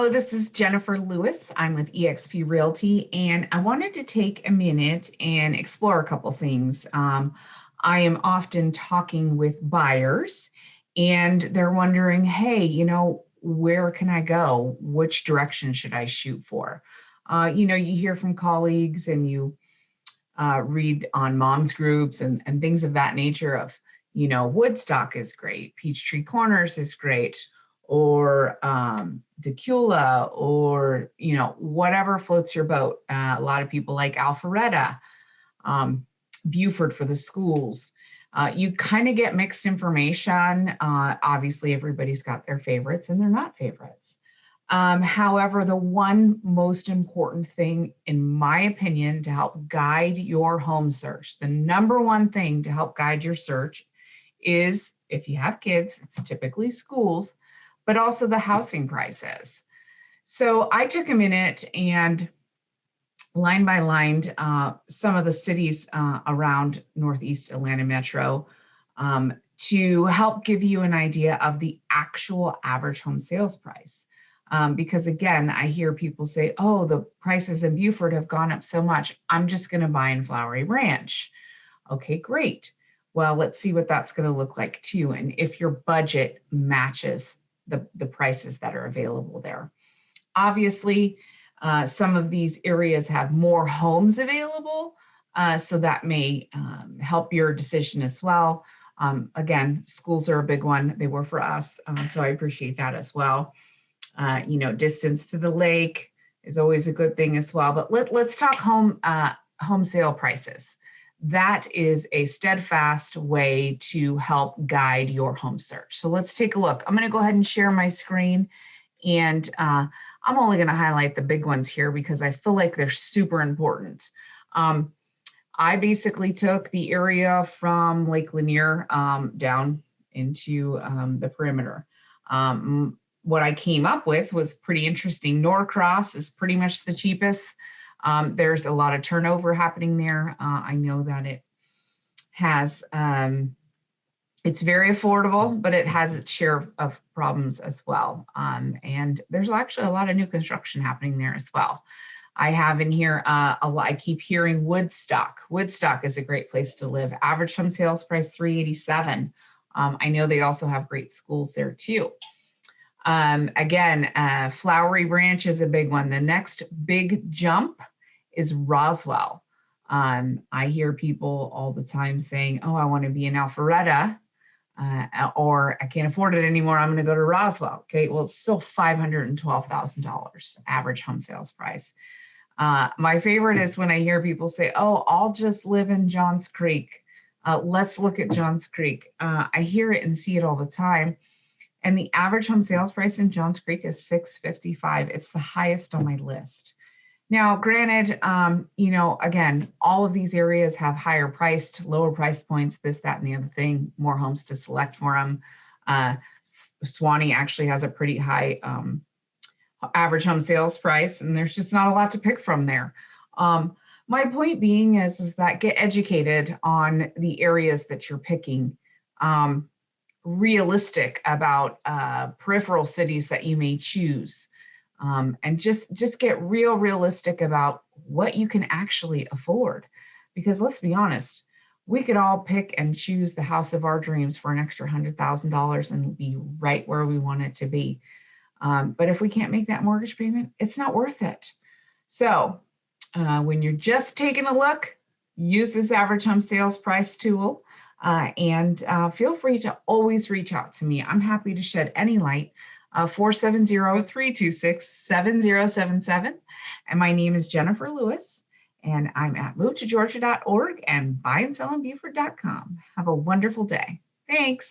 Hello, this is Jennifer Lewis. I'm with Exp Realty, and I wanted to take a minute and explore a couple things. I am often talking with buyers, and they're wondering, hey, where can I go? Which direction should I shoot for? You hear from colleagues and you read on moms groups and things of that nature of, Woodstock is great, Peachtree Corners is great, or Decula, or, whatever floats your boat. A lot of people like Alpharetta, Buford for the schools. You kind of get mixed information. Obviously, everybody's got their favorites and they're not favorites. However, the one most important thing, in my opinion, to help guide your home search, the number one thing to help guide your search is, if you have kids, it's typically schools, but also the housing prices. So I took a minute and line by line some of the cities around Northeast Atlanta Metro to help give you an idea of the actual average home sales price. Because again, I hear people say, oh, the prices in Buford have gone up so much, I'm just going to buy in Flowery Branch. Okay, great. Well, let's see what that's going to look like too, and if your budget matches the prices that are available there. Obviously, some of these areas have more homes available, so that may help your decision as well. Again, schools are a big one. They were for us, so I appreciate that as well. Distance to the lake is always a good thing as well. But let's talk home sale prices. That is a steadfast way to help guide your home search. So let's take a look. I'm going to go ahead and share my screen, and I'm only going to highlight the big ones here because I feel like they're super important. I basically took the area from Lake Lanier down into the perimeter. What I came up with was pretty interesting. Norcross is pretty much the cheapest. There's a lot of turnover happening there. I know that it has, it's very affordable, but it has its share of problems as well. And there's actually a lot of new construction happening there as well. I have in here, I keep hearing Woodstock. Woodstock is a great place to live. Average home sales price, $387. I know they also have great schools there too. Again, Flowery Branch is a big one. The next big jump is Roswell. I hear people all the time saying, oh, I want to be in Alpharetta, or I can't afford it anymore, I'm going to go to Roswell. Okay, well, it's still $512,000 average home sales price. My favorite is when I hear people say, oh, I'll just live in Johns Creek. Let's look at Johns Creek. I hear it and see it all the time. And the average home sales price in Johns Creek is $655. It's the highest on my list. Now, granted, again, all of these areas have higher priced, lower price points, this, that, and the other thing, more homes to select for them. Suwanee actually has a pretty high average home sales price, and there's just not a lot to pick from there. My point being is that get educated on the areas that you're picking. Realistic about peripheral cities that you may choose, and just get realistic about what you can actually afford, because let's be honest, we could all pick and choose the house of our dreams for an extra $100,000 and be right where we want it to be, but if we can't make that mortgage payment, it's not worth it. So when you're just taking a look, use this average home sales price tool. And feel free to always reach out to me. I'm happy to shed any light. 470-326-7077. And my name is Jennifer Lewis, and I'm at movetogeorgia.org and buyandsellinbuford.com. Have a wonderful day. Thanks.